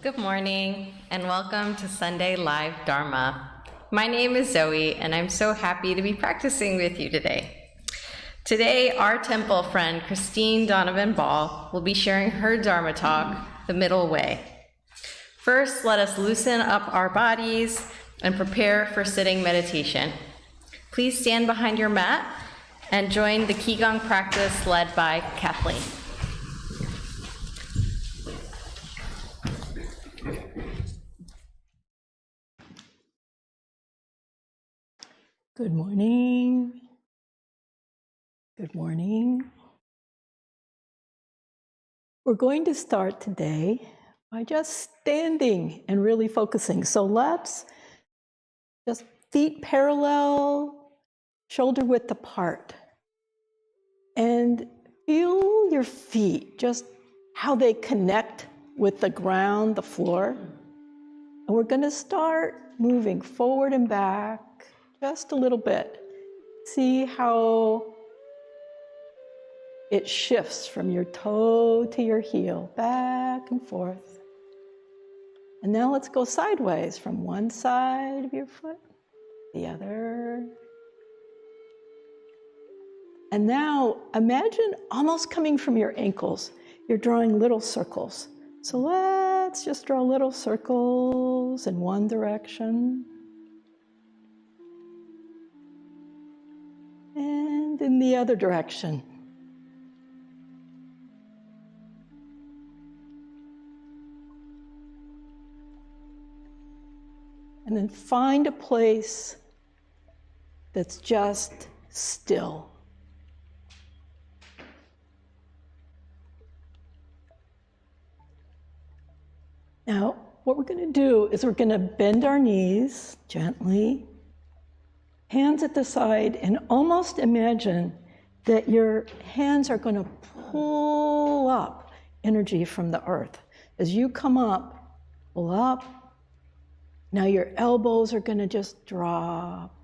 Good morning and welcome to Sunday Live Dharma. My name is Zoe and I'm so happy to be practicing with you today. Today, our temple friend Christine Donovan Ball will be sharing her Dharma Talk, The Middle Way. First, let us loosen up our bodies and prepare for sitting meditation. Please stand behind your mat and join the Qi Gong practice led by Kathleen. Good morning. Good morning. We're going to start today by just standing and really focusing. So let's just feet parallel, shoulder width apart. And feel your feet, just how they connect with the ground, the floor. And we're going to start moving forward and back just a little bit. See how it shifts from your toe to your heel, back and forth. And now let's go sideways from one side of your foot to the other. And now imagine almost coming from your ankles. You're drawing little circles. So let's just draw little circles in one direction. And in the other direction. And then find a place that's just still. Now, what we're going to do is we're going to bend our knees gently, hands at the side, and almost imagine that your hands are going to pull up energy from the earth. As you come up, pull up. Now your elbows are going to just drop.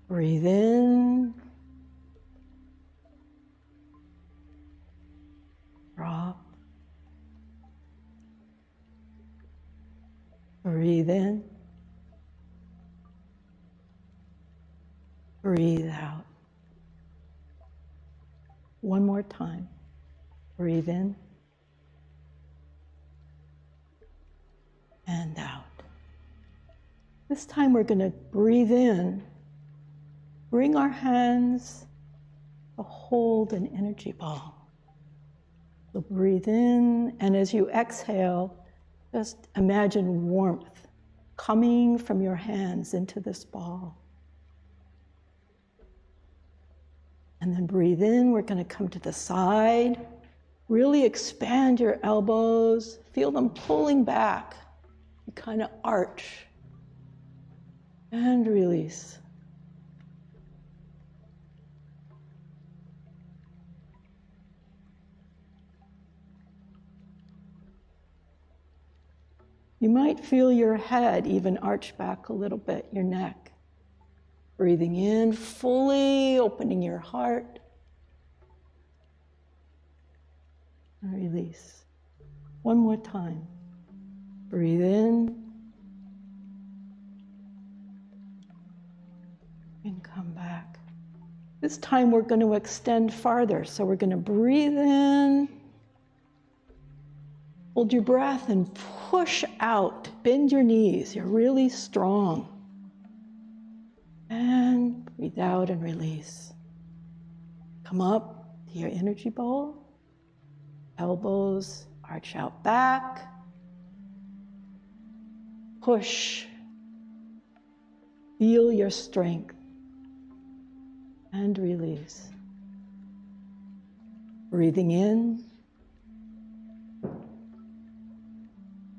Breathe in. Drop. Breathe in. Breathe out. One more time. Breathe in. And out. This time we're going to breathe in. Bring our hands to hold an energy ball. So breathe in, and as you exhale, just imagine warmth coming from your hands into this ball. And then breathe in, we're going to come to the side. Really expand your elbows, feel them pulling back. You kind of arch. And release. You might feel your head even arch back a little bit, your neck. Breathing in, fully opening your heart. And release. One more time. Breathe in. And come back. This time we're going to extend farther. So we're going to breathe in. Hold your breath and push out. Bend your knees. You're really strong. And breathe out and release. Come up to your energy ball. Elbows arch out back. Push. Feel your strength. And release. Breathing in.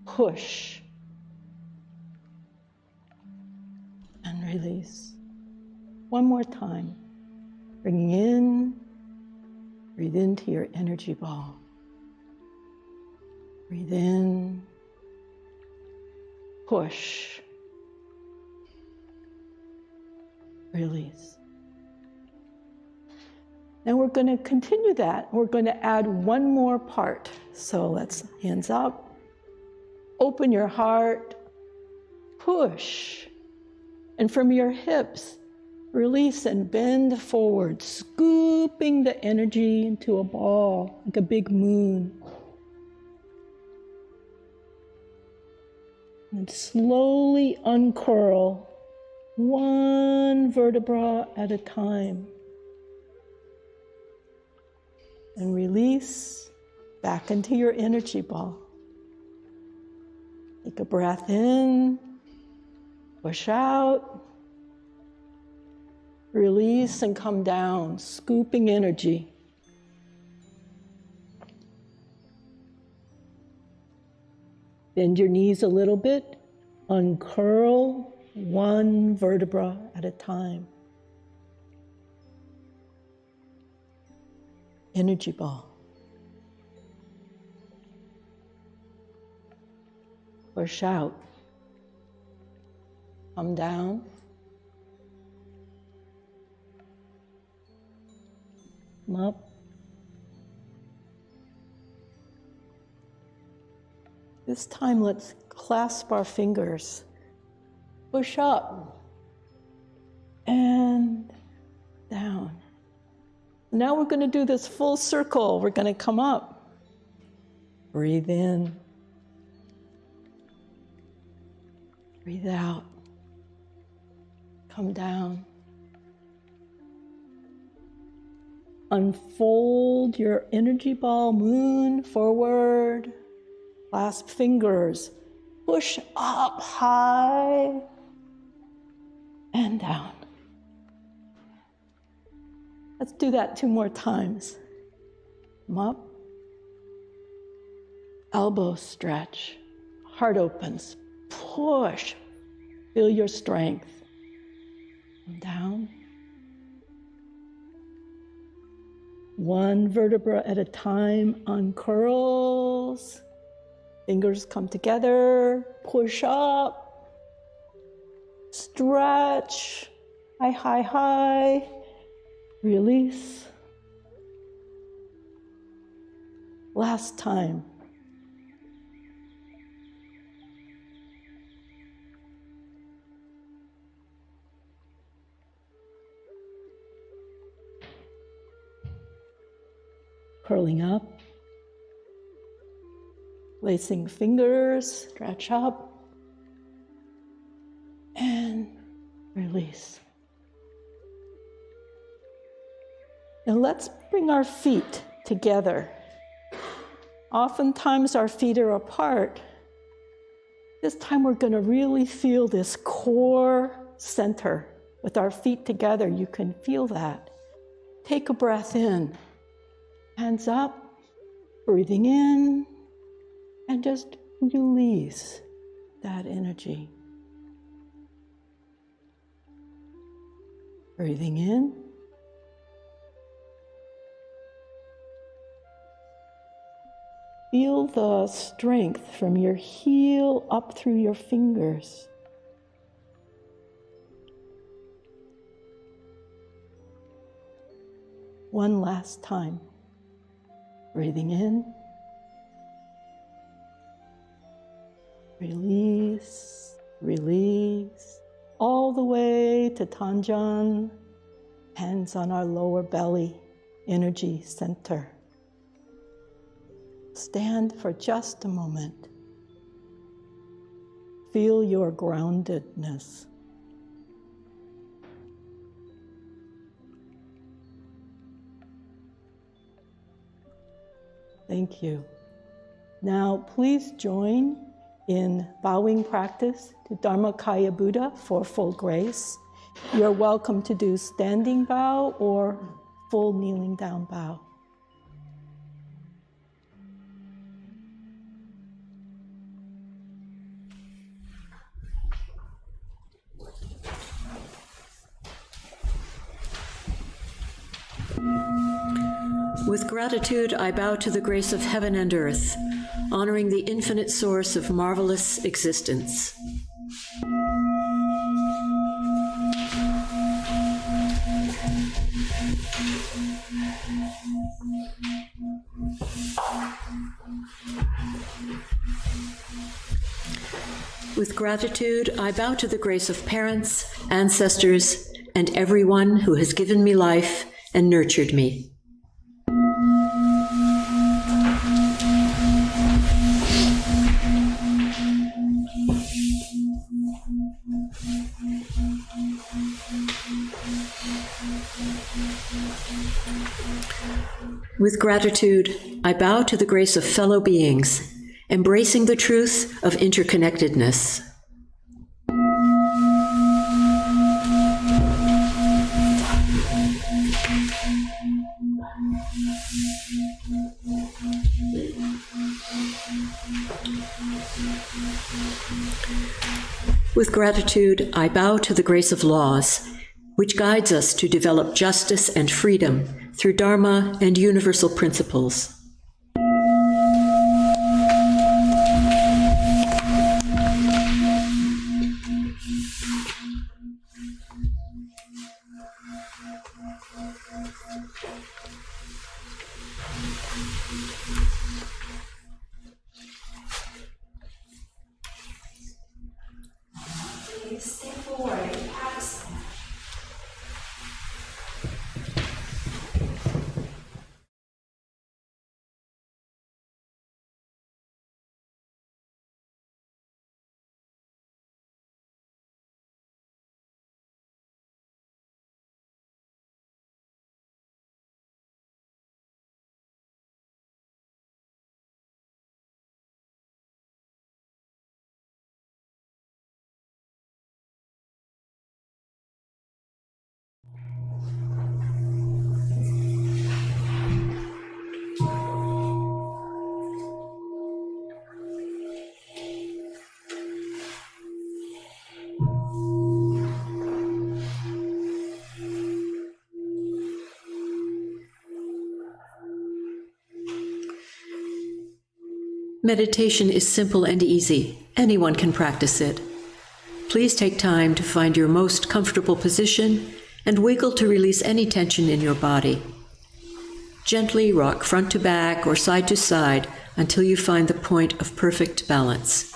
Push. And release. One more time. Bringing in. Breathe into your energy ball. Breathe in. Push. Release. Now we're going to continue that. We're going to add one more part. So let's hands up. Open your heart. Push. And from your hips, release and bend forward, scooping the energy into a ball, like a big moon. And slowly uncurl, one vertebra at a time. And release back into your energy ball. Take a breath in, push out, release and come down, scooping energy. Bend your knees a little bit, uncurl one vertebra at a time. Energy ball. Push out. Come down. Come up. This time, let's clasp our fingers. Push up and down. Now we're going to do this full circle. We're going to come up. Breathe in. Breathe out. Come down. Unfold your energy ball, moon forward. Clasp fingers. Push up high and down. Let's do that 2 more times. Come up. Elbow stretch. Heart opens. Push. Feel your strength. Come down. One vertebra at a time uncurls. Fingers come together. Push up. Stretch. High, high, high. Release. Last time. Curling up. Placing fingers, stretch up. And release. And let's bring our feet together. Oftentimes our feet are apart. This time we're going to really feel this core center. With our feet together, you can feel that. Take a breath in. Hands up, breathing in, and just release that energy. Breathing in. Feel the strength from your heel up through your fingers. One last time. Breathing in. Release, release, all the way to Tanjan. Hands on our lower belly, energy center. Stand for just a moment. Feel your groundedness. Thank you. Now, please join in bowing practice to Dharmakaya Buddha for full grace. You're welcome to do standing bow or full kneeling down bow. With gratitude, I bow to the grace of heaven and earth, honoring the infinite source of marvelous existence. With gratitude, I bow to the grace of parents, ancestors, and everyone who has given me life and nurtured me. With gratitude, I bow to the grace of fellow beings, embracing the truth of interconnectedness. With gratitude, I bow to the grace of laws, which guides us to develop justice and freedom through Dharma and universal principles. Meditation is simple and easy. Anyone can practice it. Please take time to find your most comfortable position and wiggle to release any tension in your body. Gently rock front to back or side to side until you find the point of perfect balance.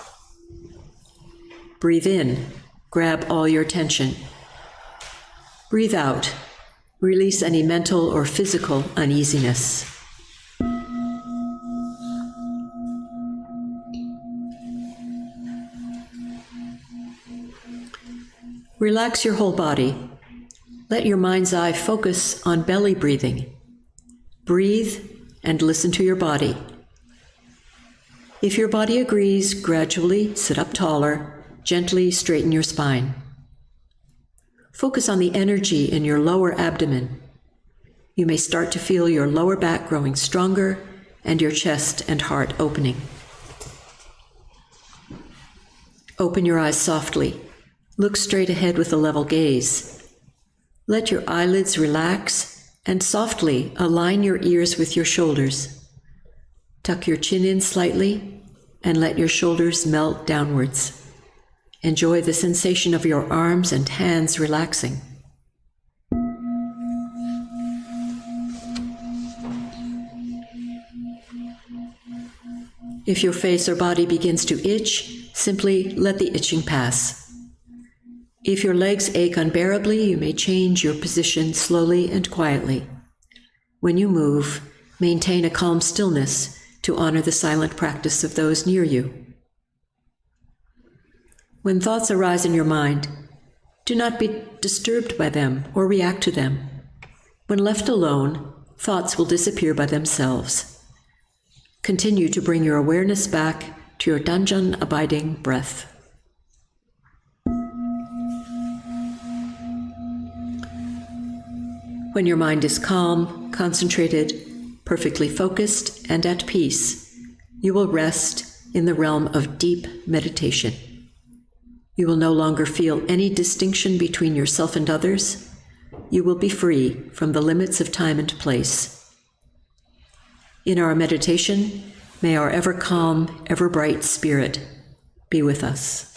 Breathe in, grab all your tension. Breathe out, release any mental or physical uneasiness. Relax your whole body. Let your mind's eye focus on belly breathing. Breathe and listen to your body. If your body agrees, gradually sit up taller, gently straighten your spine. Focus on the energy in your lower abdomen. You may start to feel your lower back growing stronger and your chest and heart opening. Open your eyes softly. Look straight ahead with a level gaze. Let your eyelids relax and softly align your ears with your shoulders. Tuck your chin in slightly and let your shoulders melt downwards. Enjoy the sensation of your arms and hands relaxing. If your face or body begins to itch, simply let the itching pass. If your legs ache unbearably, you may change your position slowly and quietly. When you move, maintain a calm stillness to honor the silent practice of those near you. When thoughts arise in your mind, do not be disturbed by them or react to them. When left alone, thoughts will disappear by themselves. Continue to bring your awareness back to your Danjan abiding breath. When your mind is calm, concentrated, perfectly focused, and at peace, you will rest in the realm of deep meditation. You will no longer feel any distinction between yourself and others. You will be free from the limits of time and place. In our meditation, may our ever calm, ever bright spirit be with us.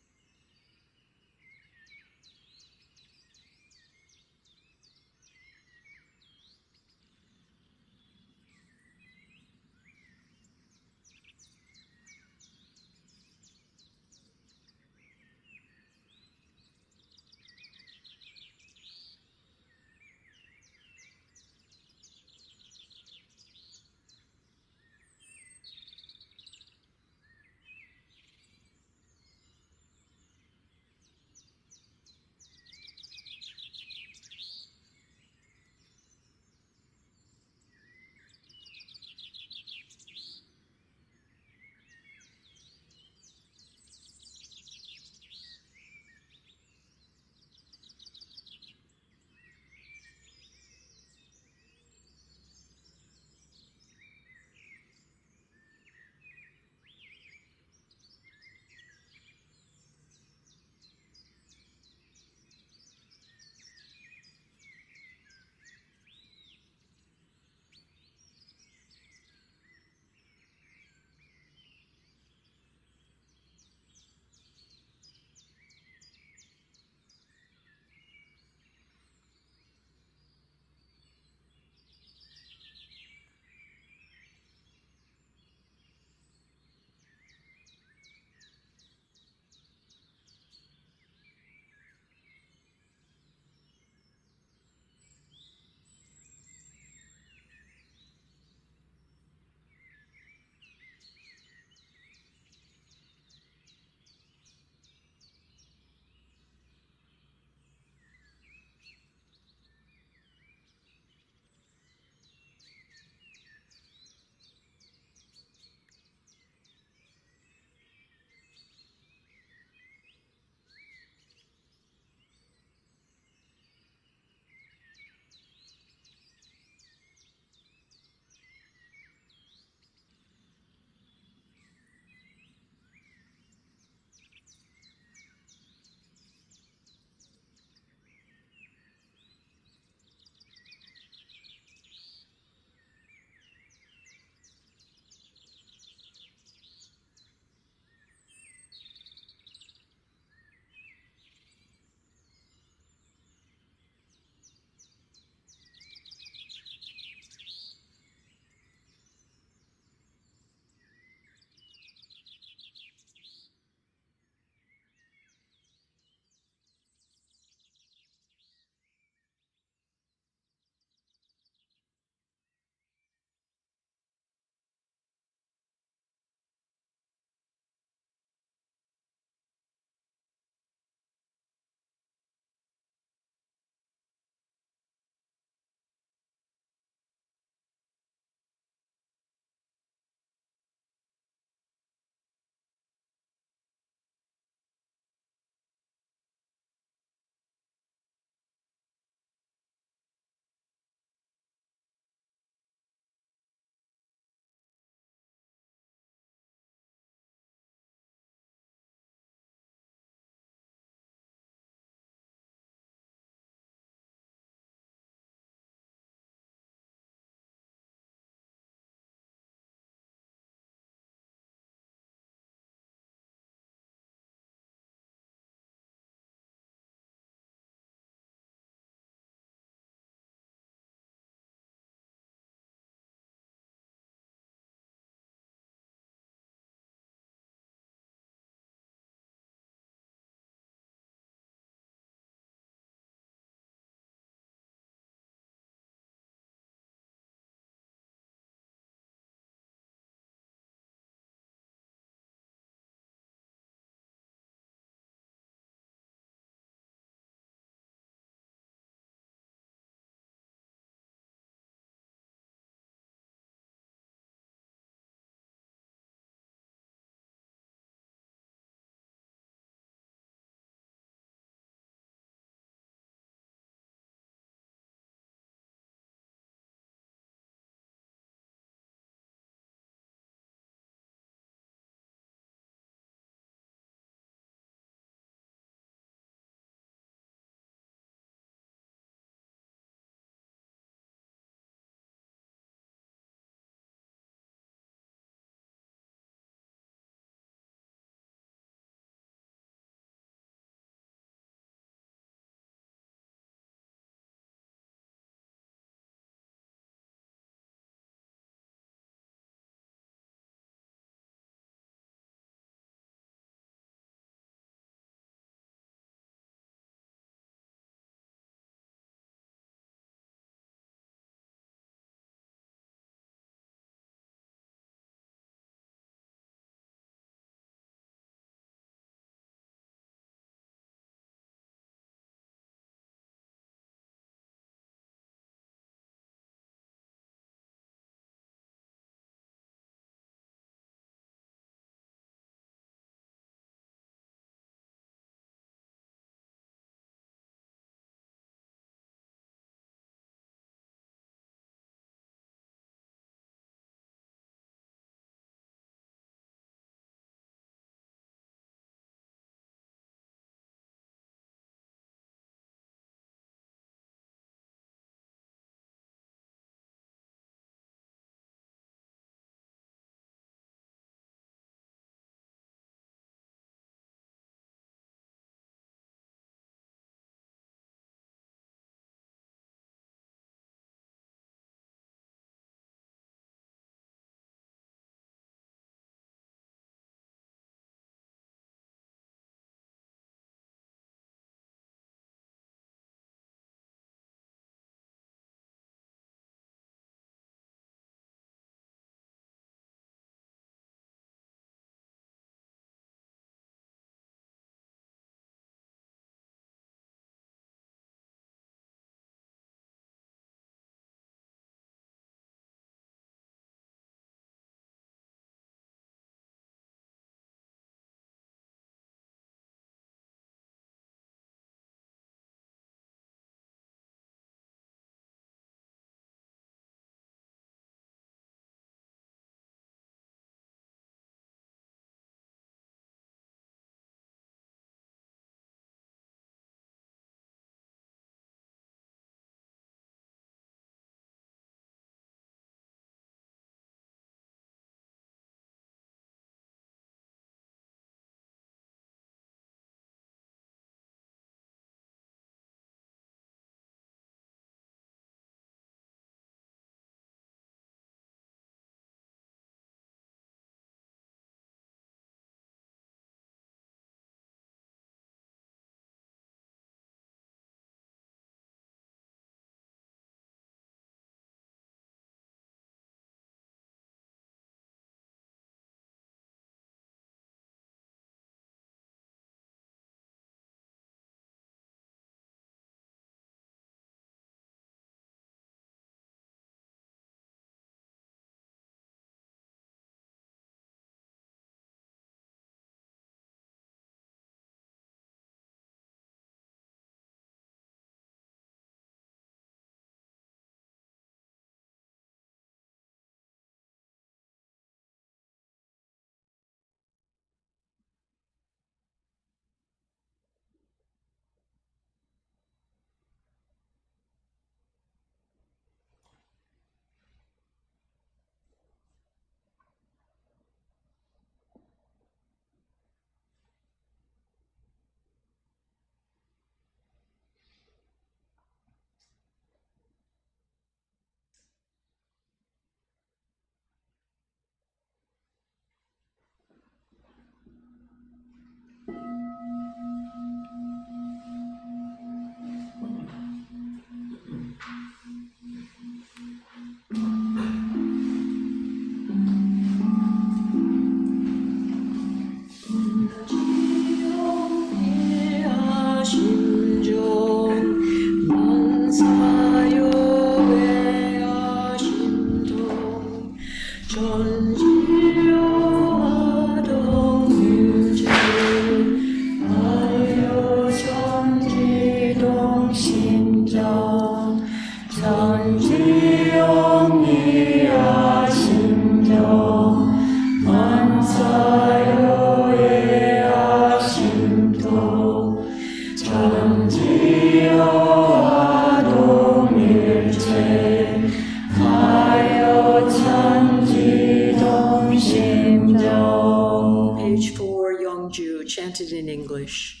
page 4, Yongju, chanted in English.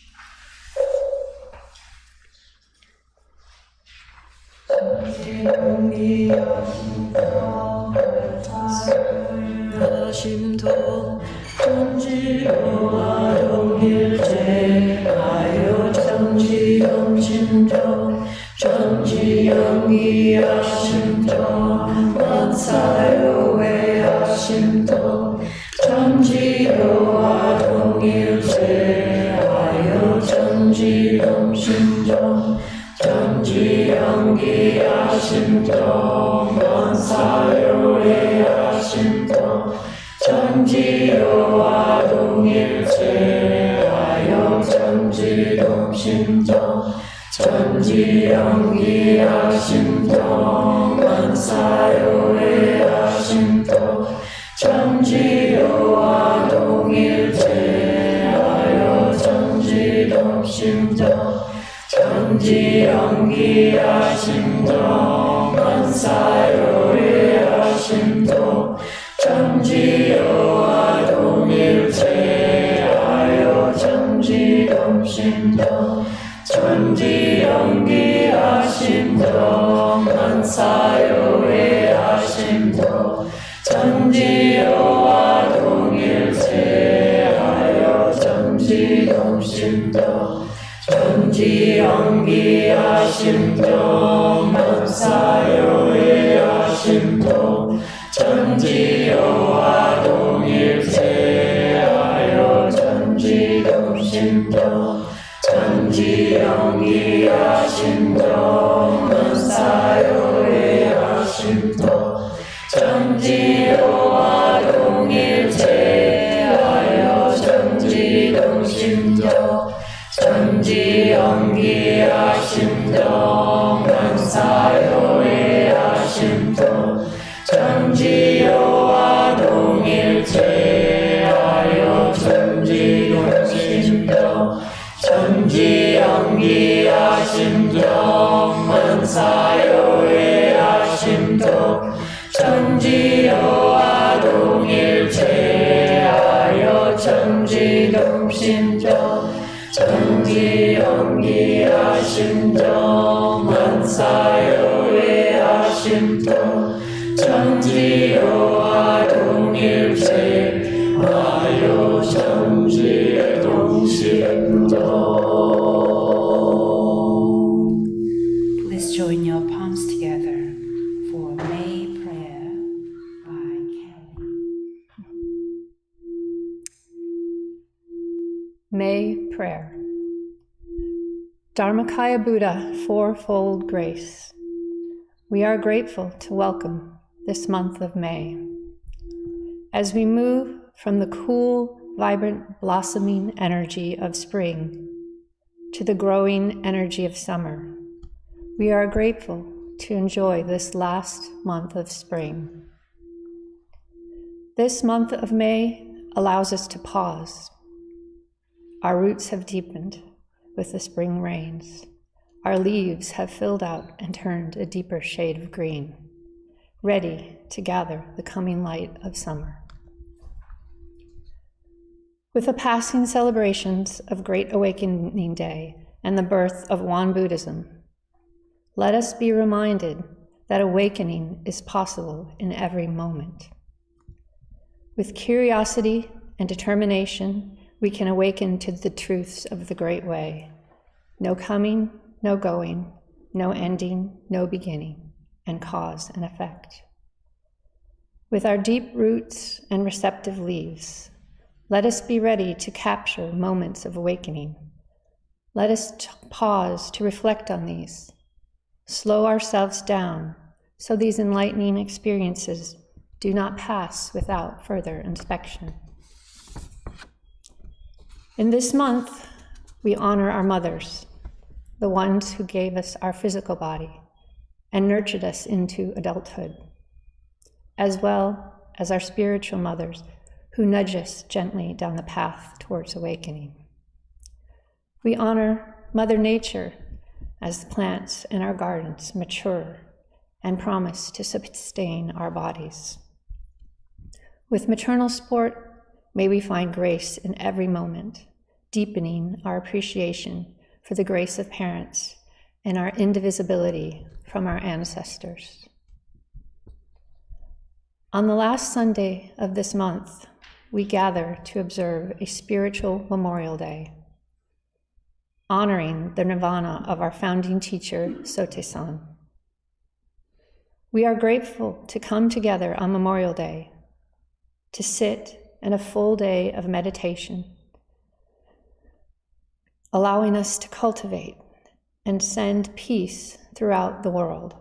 아심도 정지요와 동일체 아요 정지영 심정 정지영이 아심도 만사요의 아심도 정지요와 동일체 아요 정지영 심정 정지영기 아심도 만사요의 아심도 정지요와 동일체 아요 정지동심정 정지영기 아심도 만사요의 아심도 정지요와 동일체 아요 정지동심정 정지영기 아심도 만사요의 아심도 정지요와 동일체 아요 정지동심도 정지영기 아심도 만사요의 아심도 정지요와 동일체 아요 정지동심도 정지영기 아심도 만사요의 아심도 정지요와 동일체 아요 정지동심도 정지영기 아심도 만사요의 아심도 정지요와 동일체 아요 정지동심도 정지영기 아심도 만사요의 아심도 정지요와 동일체 아요 정지동심도 정지영기 아심도 만사요의 아심도 정지요와 동일체 아요 정지동심도 정지영기 아심도 만사요의 아심도 정지요와 동일체 아요 정지동심도. Please join your palms together for May prayer by Kelly. May prayer. Dharmakaya Buddha, fourfold grace. We are grateful to welcome this month of May. As we move from the cool, vibrant, blossoming energy of spring to the growing energy of summer, we are grateful to enjoy this last month of spring. This month of May allows us to pause. Our roots have deepened with the spring rains. Our leaves have filled out and turned a deeper shade of green, ready to gather the coming light of summer. With the passing celebrations of Great Awakening Day and the birth of Won Buddhism, let us be reminded that awakening is possible in every moment. With curiosity and determination, we can awaken to the truths of the Great Way. No coming, no going, no ending, no beginning, and cause and effect. With our deep roots and receptive leaves, let us be ready to capture moments of awakening. Let us pause to reflect on these. Slow ourselves down so these enlightening experiences do not pass without further inspection. In this month, we honor our mothers, the ones who gave us our physical body and nurtured us into adulthood, as well as our spiritual mothers who nudge us gently down the path towards awakening. We honor Mother Nature as the plants in our gardens mature and promise to sustain our bodies. With maternal support May we find grace in every moment, deepening our appreciation for the grace of parents and our indivisibility from our ancestors. On the last Sunday of this month, we gather to observe a spiritual Memorial Day, honoring the nirvana of our founding teacher, Sote-san. We are grateful to come together on Memorial Day, to sit in a full day of meditation, allowing us to cultivate and send peace throughout the world.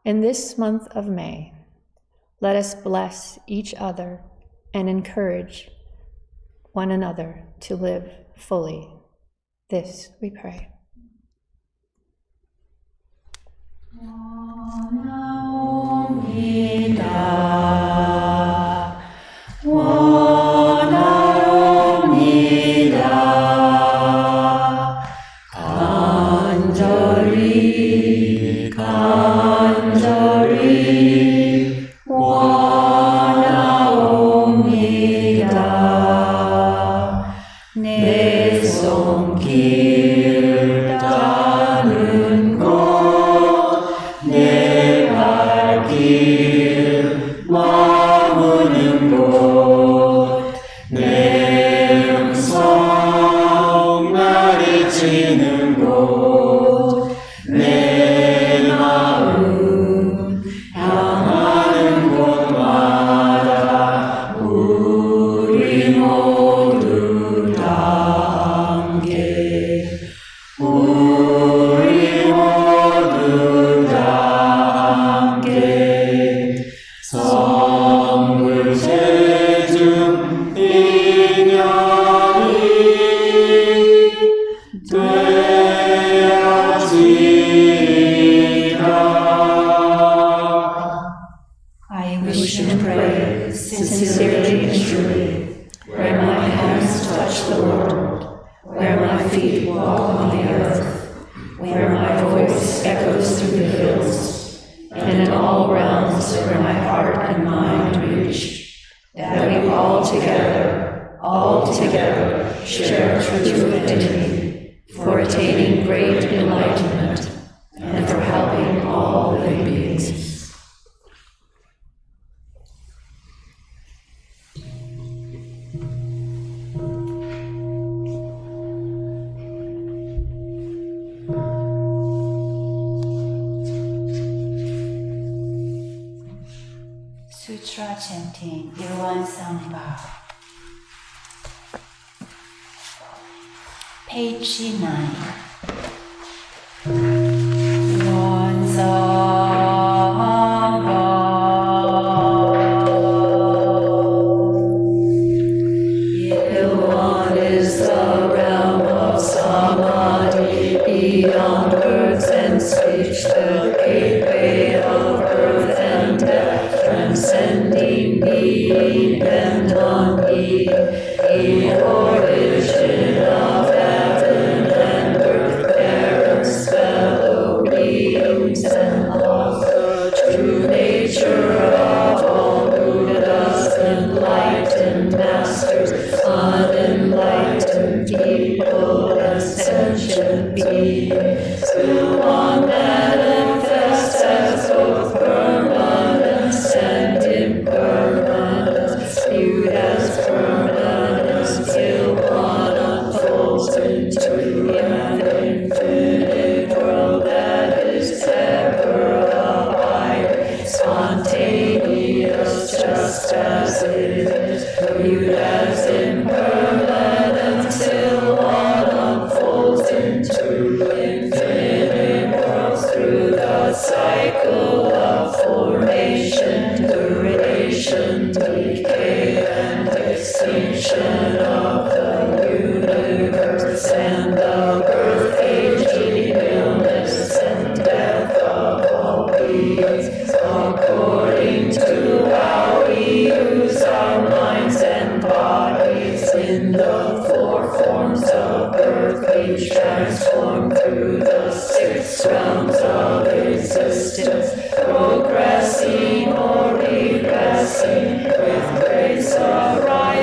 In this month of May, let us bless each other and encourage one another to live fully. This we pray. Sutra chanting, Irwan Sangha. Page 9. One Sangha. Irwan is the realm of samadhi, beyond words and speech, the gateway of birth and death, transcending being and non-being, the origin of heaven and earth, parents, fellow beings, and laws, the true nature of all Buddhas, enlightened masters, unenlightened people, and sentient beings, who one manifests as both permanence and impermanence, viewed as permanence till one unfolds into an infinite world that is ever abiding, spontaneous, just as it is, viewed as impermanent till one unfolds into infinite worlds through the cycle of formation, duration, decay, and extinction of the universe, and the birth, aging, illness, and death of all beings, according to how we use our minds and bodies in the four forms of birth, we transform through the 6 realms of existence, progressing or regressing, with grace arising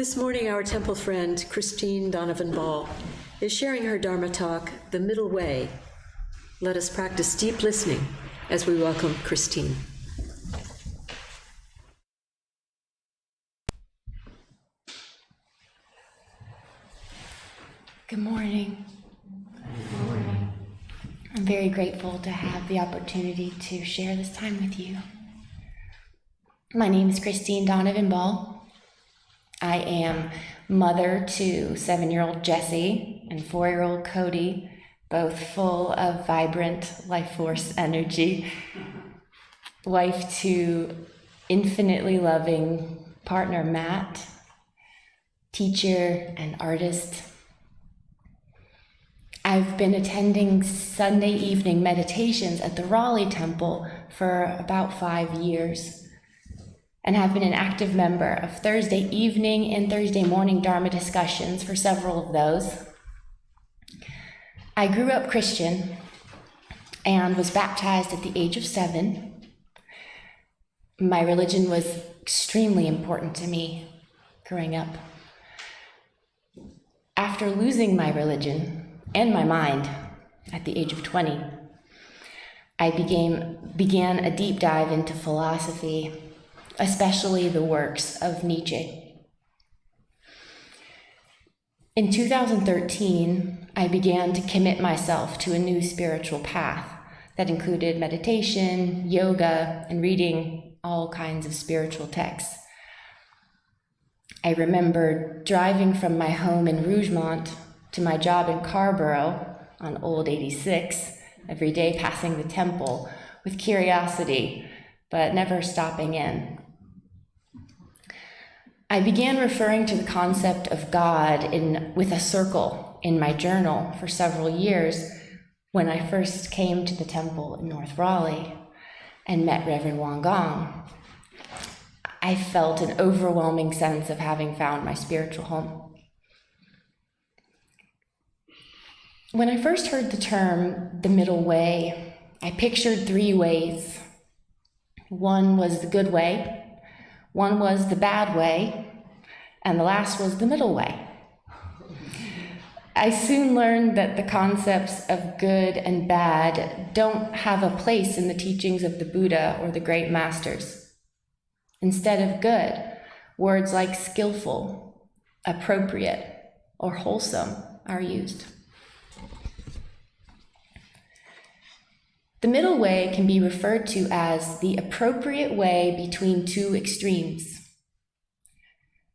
This morning, our temple friend, Christine Donovan Ball, is sharing her Dharma talk, The Middle Way. Let us practice deep listening as we welcome Christine. Good morning. Good morning. I'm very grateful to have the opportunity to share this time with you. My name is Christine Donovan Ball. I am mother to 7-year-old Jesse and 4-year-old Cody, both full of vibrant life force energy. Wife to infinitely loving partner Matt, teacher and artist. I've been attending Sunday evening meditations at the Raleigh Temple for about 5 years and have been an active member of Thursday evening and Thursday morning Dharma discussions for several of those. I grew up Christian and was baptized at the age of 7. My religion was extremely important to me growing up. After losing my religion and my mind at the age of 20, I began a deep dive into philosophy, especially the works of Nietzsche. In 2013, I began to commit myself to a new spiritual path that included meditation, yoga, and reading all kinds of spiritual texts. I remember driving from my home in Rougemont to my job in Carborough on Old 86, every day passing the temple with curiosity, but never stopping in. I began referring to the concept of God with a circle in my journal for several years when I first came to the temple in North Raleigh and met Reverend Gong. I felt an overwhelming sense of having found my spiritual home. When I first heard the term, the middle way, I pictured 3 ways. One was the good way, one was the bad way, and the last was the middle way. I soon learned that the concepts of good and bad don't have a place in the teachings of the Buddha or the great masters. Instead of good, words like skillful, appropriate, or wholesome are used. The middle way can be referred to as the appropriate way between 2 extremes.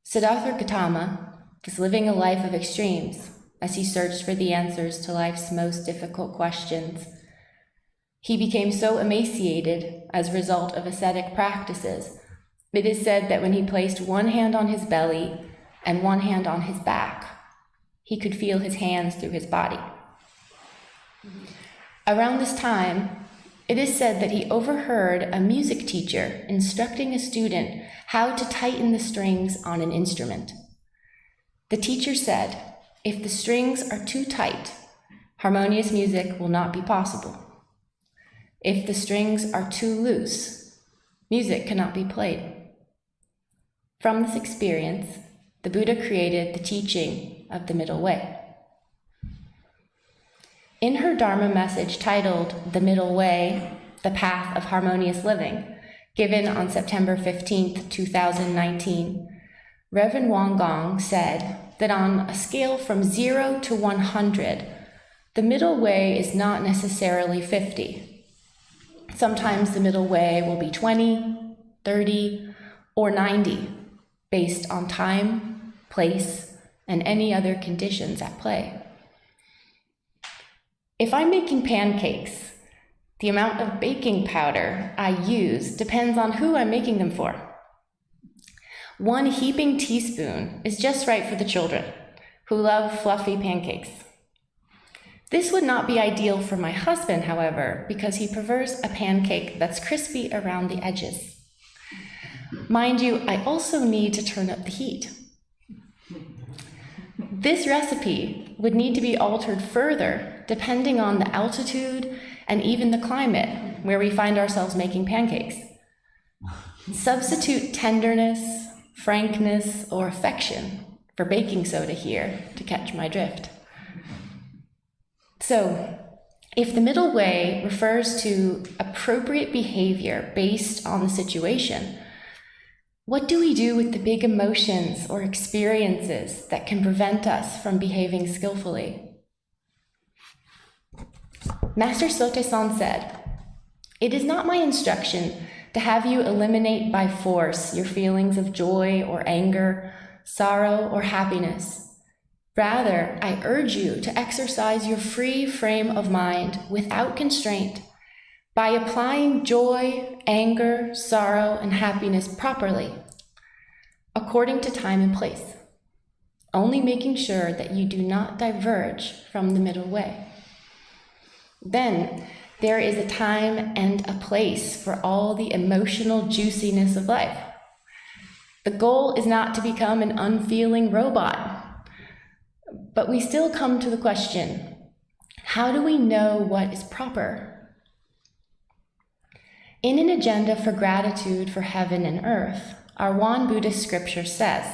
Siddhartha Gautama was living a life of extremes as he searched for the answers to life's most difficult questions. He became so emaciated as a result of ascetic practices. It is said that when he placed one hand on his belly and one hand on his back, he could feel his hands through his body. Around this time, it is said that he overheard a music teacher instructing a student how to tighten the strings on an instrument. The teacher said, if the strings are too tight, harmonious music will not be possible. If the strings are too loose, music cannot be played. From this experience, the Buddha created the teaching of the middle way. In her Dharma message titled The Middle Way, The Path of Harmonious Living, given on September 15th, 2019, Reverend Gong said that on a scale from 0 to 100, the middle way is not necessarily 50. Sometimes the middle way will be 20, 30, or 90, based on time, place, and any other conditions at play. If I'm making pancakes, the amount of baking powder I use depends on who I'm making them for. 1 heaping teaspoon is just right for the children, who love fluffy pancakes. This would not be ideal for my husband, however, because he prefers a pancake that's crispy around the edges. Mind you, I also need to turn up the heat. This recipe would need to be altered further depending on the altitude and even the climate where we find ourselves making pancakes. Substitute tenderness, frankness, or affection for baking soda here to catch my drift. So, if the middle way refers to appropriate behavior based on the situation, what do we do with the big emotions or experiences that can prevent us from behaving skillfully? Master Sote-san said, "It is not my instruction to have you eliminate by force your feelings of joy or anger, sorrow or happiness. Rather, I urge you to exercise your free frame of mind without constraint by applying joy, anger, sorrow, and happiness properly, according to time and place, only making sure that you do not diverge from the middle way. Then there is a time and a place for all the emotional juiciness of life. The goal is not to become an unfeeling robot. But we still come to the question, how do we know what is proper? In an agenda for gratitude for heaven and earth, our Won Buddhist scripture says,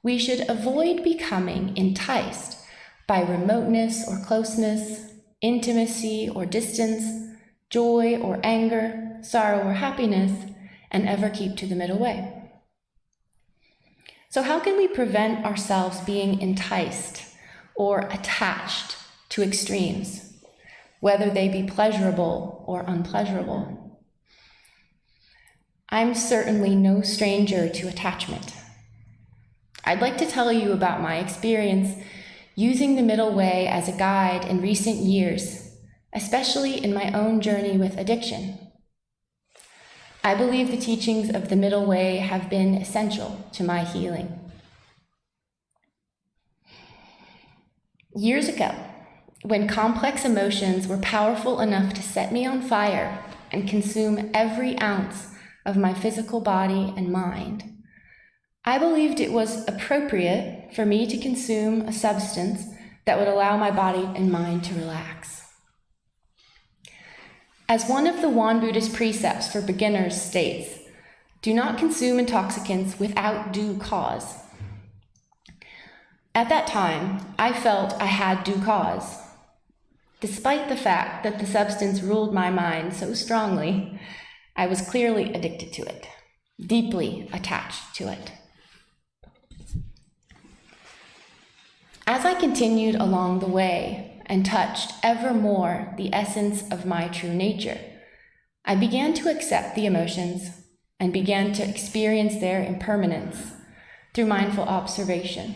we should avoid becoming enticed by remoteness or closeness, intimacy or distance, joy or anger, sorrow or happiness, and ever keep to the middle way. So how can we prevent ourselves being enticed or attached to extremes, whether they be pleasurable or unpleasurable? I'm certainly no stranger to attachment. I'd like to tell you about my experience using the middle way as a guide in recent years, especially in my own journey with addiction. I believe the teachings of the middle way have been essential to my healing. Years ago, when complex emotions were powerful enough to set me on fire and consume every ounce of my physical body and mind, I believed it was appropriate for me to consume a substance that would allow my body and mind to relax. As one of the Won Buddhist precepts for beginners states, do not consume intoxicants without due cause. At that time, I felt I had due cause, despite the fact that the substance ruled my mind so strongly. I was clearly addicted to it, deeply attached to it. As I continued along the way and touched ever more the essence of my true nature, I began to accept the emotions and began to experience their impermanence through mindful observation.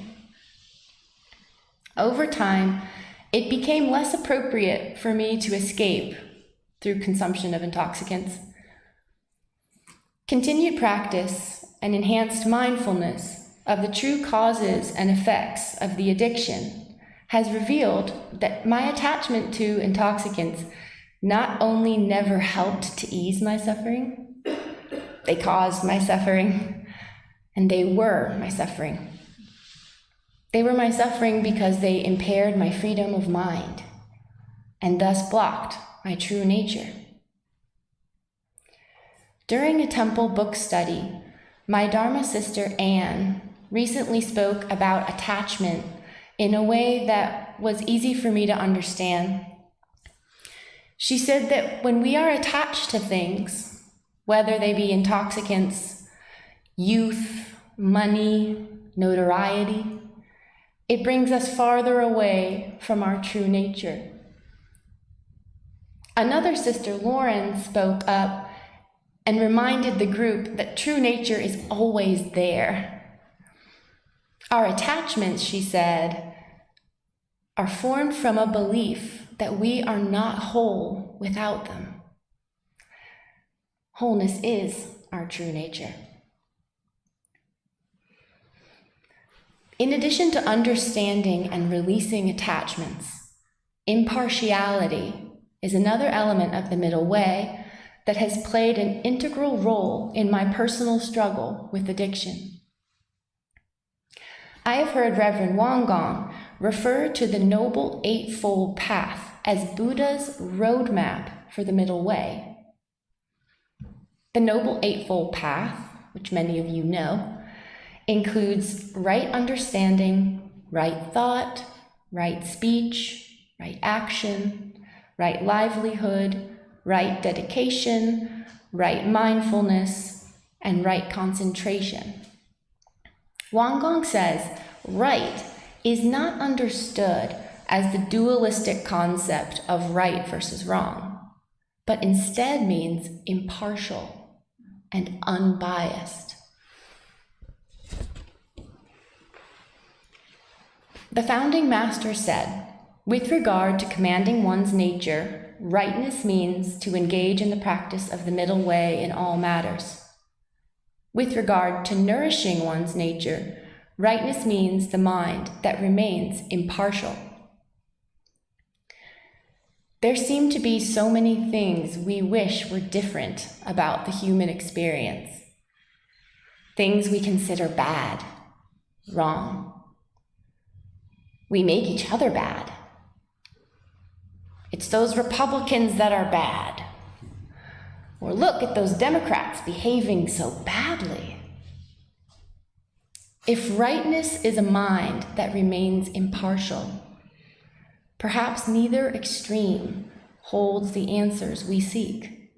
Over time, it became less appropriate for me to escape through consumption of intoxicants. Continued practice and enhanced mindfulness of the true causes and effects of the addiction has revealed that my attachment to intoxicants not only never helped to ease my suffering, they caused my suffering, and they were my suffering. They were my suffering because they impaired my freedom of mind and thus blocked my true nature. During a temple book study, my Dharma sister Anne recently spoke about attachment in a way that was easy for me to understand. She said that when we are attached to things, whether they be intoxicants, youth, money, notoriety, it brings us farther away from our true nature. Another sister, Lauren, spoke up and reminded the group that true nature is always there. Our attachments, she said, are formed from a belief that we are not whole without them. Wholeness is our true nature. In addition to understanding and releasing attachments, impartiality is another element of the middle way that has played an integral role in my personal struggle with addiction. I have heard Reverend Gong refer to the Noble Eightfold Path as Buddha's roadmap for the middle way. The Noble Eightfold Path, which many of you know, includes right understanding, right thought, right speech, right action, right livelihood, right dedication, right mindfulness, and right concentration. WontempleNC says right is not understood as the dualistic concept of right versus wrong, but instead means impartial and unbiased. The founding master said, with regard to commanding one's nature, rightness means to engage in the practice of the middle way in all matters. With regard to nourishing one's nature, rightness means the mind that remains impartial. There seem to be so many things we wish were different about the human experience. Things we consider bad, wrong. We make each other bad. It's those Republicans that are bad. Or look at those Democrats behaving so badly. If rightness is a mind that remains impartial, perhaps neither extreme holds the answers we seek.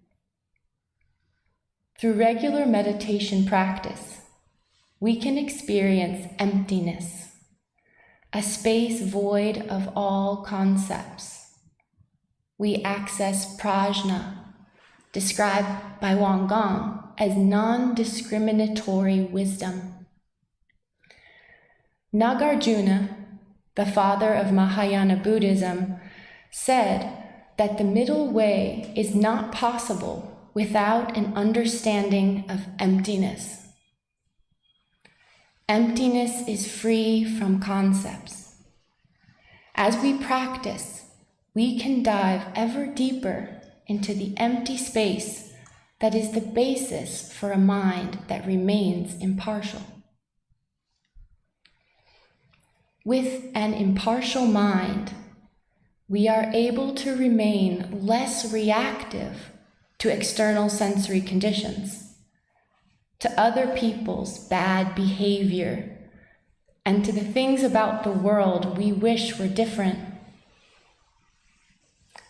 Through regular meditation practice, we can experience emptiness, a space void of all concepts. We access prajna, described by Qi as non-discriminatory wisdom. Nagarjuna, the father of Mahayana Buddhism, said that the middle way is not possible without an understanding of emptiness. Emptiness is free from concepts. As we practice, we can dive ever deeper into the empty space that is the basis for a mind that remains impartial. With an impartial mind, we are able to remain less reactive to external sensory conditions, to other people's bad behavior, and to the things about the world we wish were different.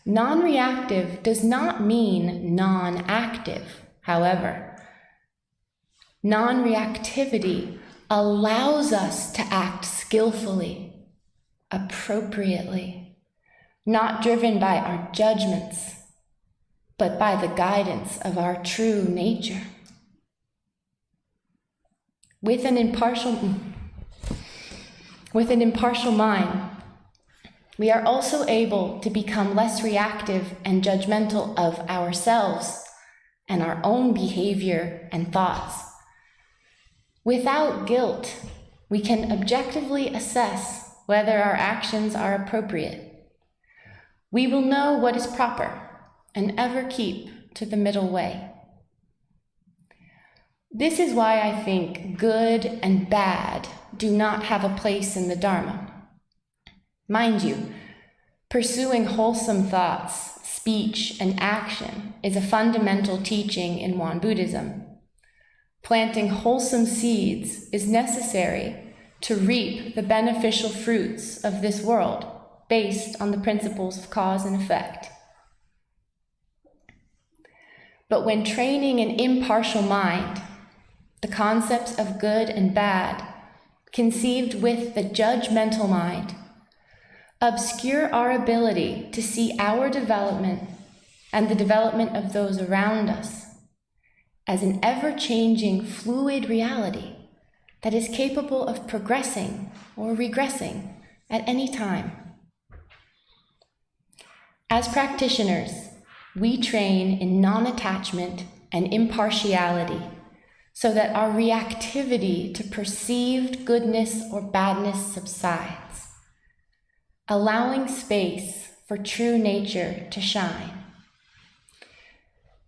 Non-reactive does not mean non-active, however. Non-reactivity allows us to act skillfully, appropriately, not driven by our judgments, but by the guidance of our true nature. With an impartial mind, we are also able to become less reactive and judgmental of ourselves and our own behavior and thoughts. Without guilt, we can objectively assess whether our actions are appropriate. We will know what is proper and ever keep to the middle way. This is why I think good and bad do not have a place in the Dharma. Mind you, pursuing wholesome thoughts, speech, and action is a fundamental teaching in Won Buddhism. Planting wholesome seeds is necessary to reap the beneficial fruits of this world based on the principles of cause and effect. But when training an impartial mind, the concepts of good and bad, conceived with the judgmental mind, obscure our ability to see our development and the development of those around us as an ever-changing, fluid reality that is capable of progressing or regressing at any time. As practitioners, we train in non-attachment and impartiality so that our reactivity to perceived goodness or badness subsides, allowing space for true nature to shine.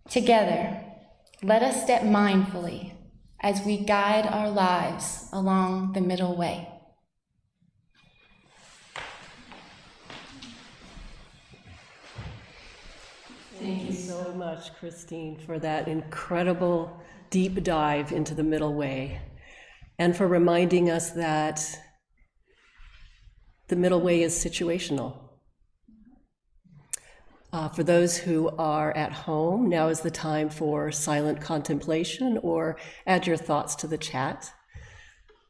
Together, let us step mindfully as we guide our lives along the middle way. Thank you so much, Christine, for that incredible deep dive into the middle way. and for reminding us that the middle way is situational. For those who are at home, now is the time for silent contemplation, or add your thoughts to the chat.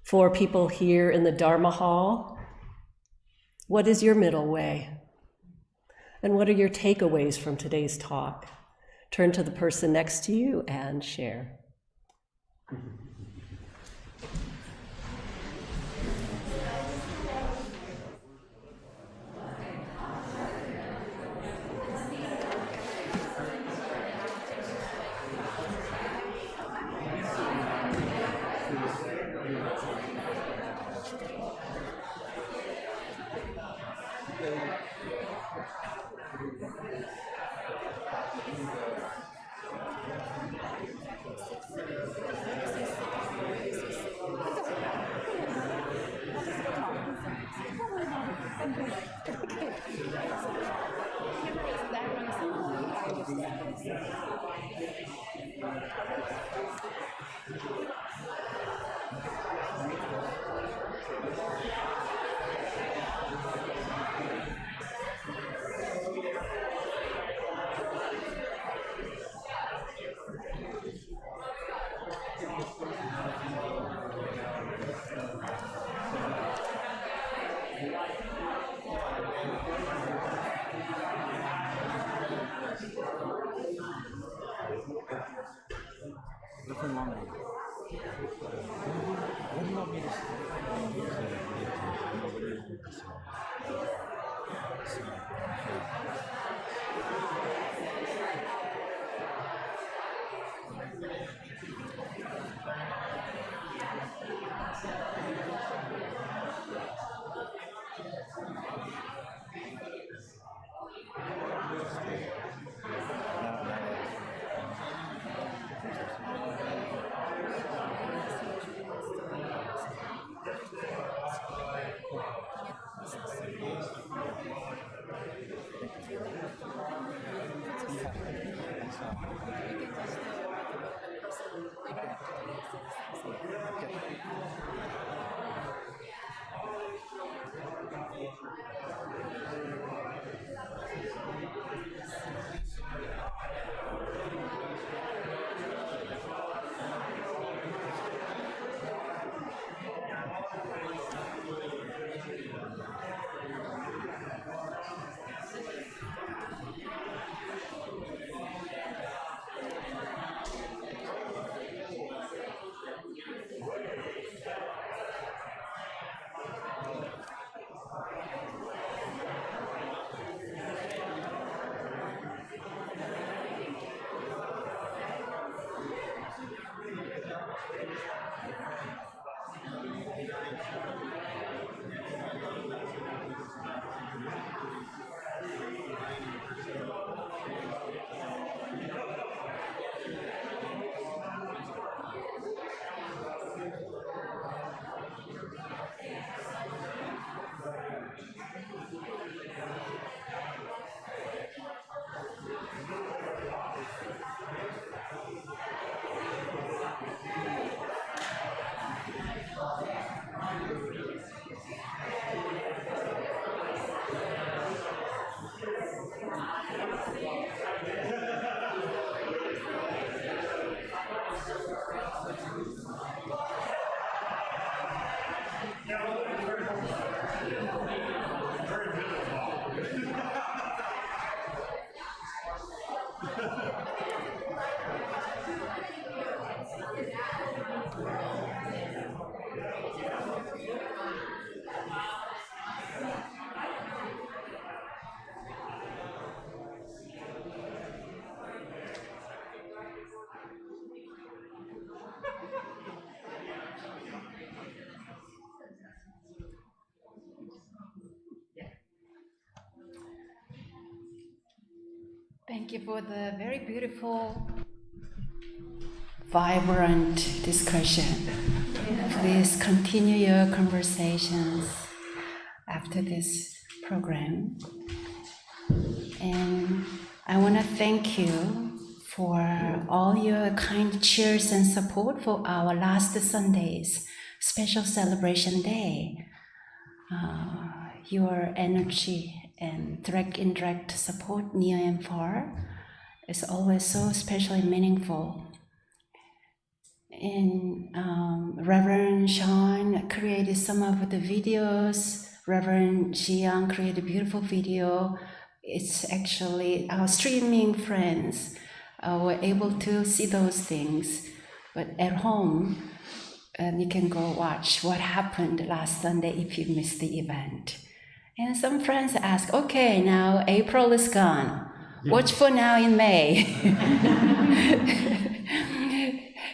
For people here in the Dharma Hall, what is your middle way? And what are your takeaways from today's talk? Turn to the person next to you and share. Thank you for the very beautiful, vibrant discussion. Please continue your conversations after this program. And I want to thank you for all your kind cheers and support for our last Sunday's special celebration day. Your energy and direct, indirect support, near and far, is always so special and meaningful. And Reverend Sean created some of the videos. Reverend Qi Gong created a beautiful video. It's actually our streaming friends were able to see those things. But at home, you can go watch what happened last Sunday if you missed the event. And some friends ask, okay, now April is gone. Watch for now in May.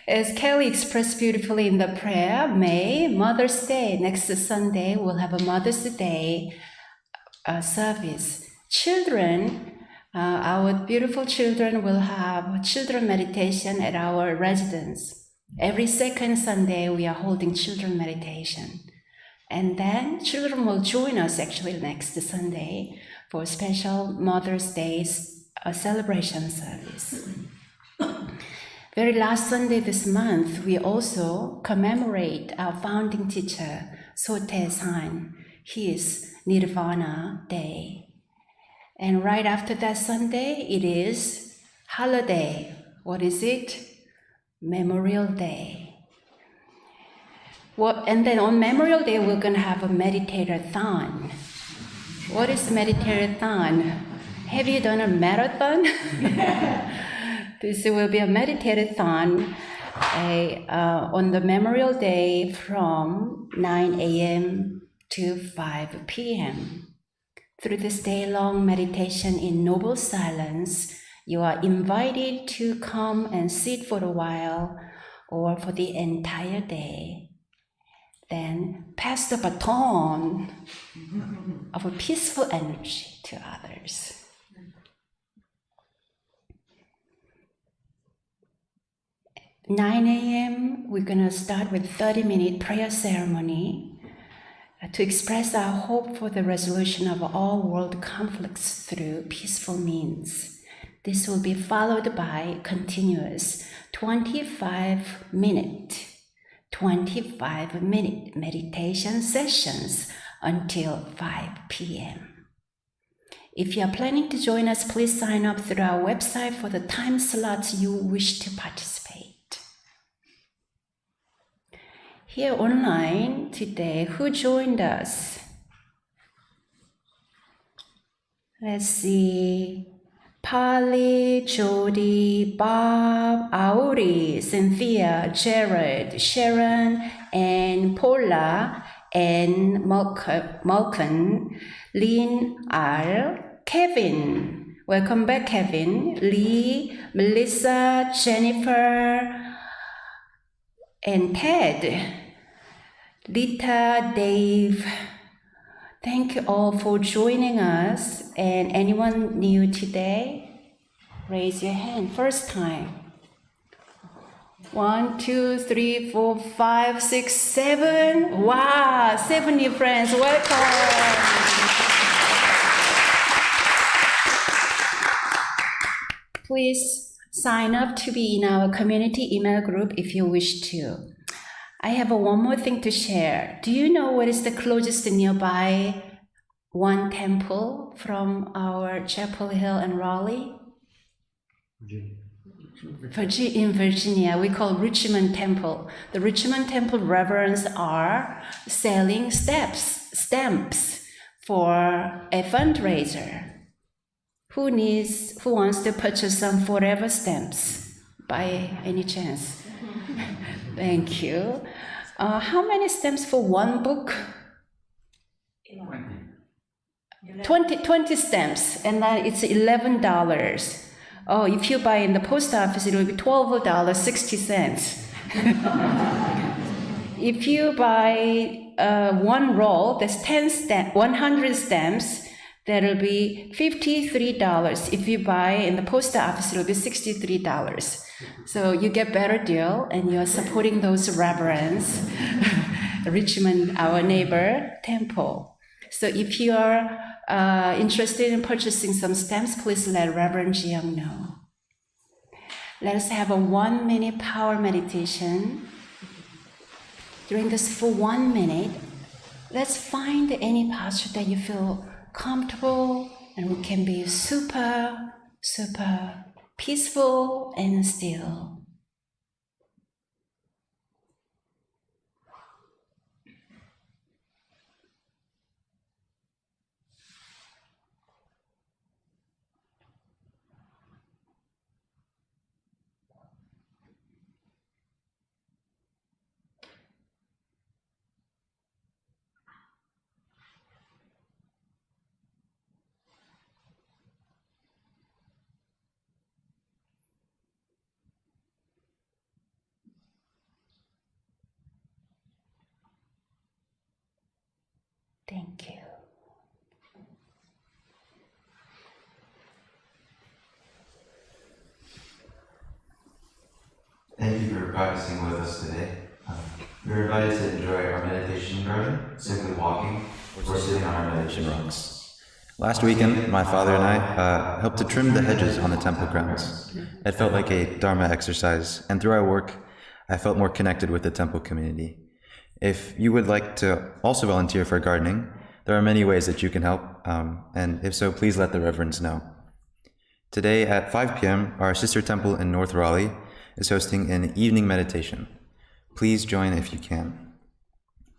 As Kelly expressed beautifully in the prayer, May, Mother's Day, next Sunday, we'll have a Mother's Day service. Children, our beautiful children will have children meditation at our residence. Every second Sunday, we are holding children meditation. And then children will join us actually next Sunday for special Mother's Day celebration service. Very last Sunday this month, we also commemorate our founding teacher, Sotae-san, his Nirvana Day. And right after that Sunday, it is holiday. What is it? Memorial Day. And then on Memorial Day, we're going to have a meditator-thon. What is meditator-thon? Have you done a marathon? This will be a meditator-thon on the Memorial Day from 9 a.m. to 5 p.m. Through this day-long meditation in noble silence, you are invited to come and sit for a while or for the entire day. Then pass the baton of a peaceful energy to others. At 9 a.m., we're going to start with 30-minute prayer ceremony to express our hope for the resolution of all world conflicts through peaceful means. This will be followed by continuous 25-minute meditation sessions until 5 p.m. If you are planning to join us, please sign up through our website for the time slots you wish to participate. Here online today, who joined us? Let's see. Polly, Jody, Bob, Auri, Cynthia, Jared, Sharon, and Paula, and Malcolm, Lynn, R, Kevin. Welcome back, Kevin. Lee, Melissa, Jennifer, and Ted. Lita, Dave. Thank you all for joining us. And anyone new today? Raise your hand. First time. 1, 2, 3, 4, 5, 6, 7. Wow, 7 new friends. Welcome. Please sign up to be in our community email group if you wish to. I have one more thing to share. Do you know what is the closest nearby one temple from our Chapel Hill and Raleigh? In Virginia, we call Richmond Temple. The Richmond Temple Reverends are selling stamps for a fundraiser. Who wants to purchase some forever stamps by any chance? Thank you. How many stamps for one book? 20 stamps, and then it's $11. Oh, if you buy in the post office, it will be $12.60. If you buy one roll, that's 100 stamps, that'll be $53. If you buy in the post office, it'll be $63. So you get better deal, and you're supporting those reverends, Richmond, our neighbor temple. So if you are interested in purchasing some stamps, please let Reverend Qi Gong know. Let us have a 1-minute power meditation. during this for 1 minute, let's find any posture that you feel comfortable and can be super peaceful and still. Thank you. Thank you for practicing with us today. You're invited to enjoy our meditation garden, simply walking or sitting on our meditation rugs. Last weekend, my father and I helped to trim the hedges on the temple grounds. It felt like a Dharma exercise, and through our work, I felt more connected with the temple community. If you would like to also volunteer for gardening, there are many ways that you can help, and if so, please let the Reverends know. Today at 5 p.m., our sister temple in North Raleigh is hosting an evening meditation. Please join if you can.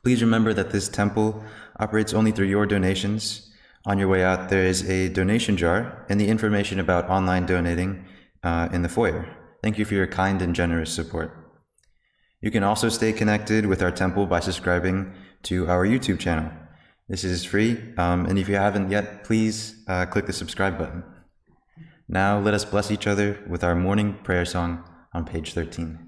Please remember that this temple operates only through your donations. On your way out, there is a donation jar and the information about online donating in the foyer. Thank you for your kind and generous support. You can also stay connected with our temple by subscribing to our YouTube channel. This is free, and if you haven't yet, please click the subscribe button. Now let us bless each other with our morning prayer song on page 13.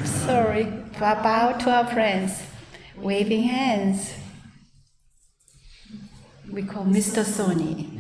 Sorry, bow to our friends, waving hands. We call Mr. Sony.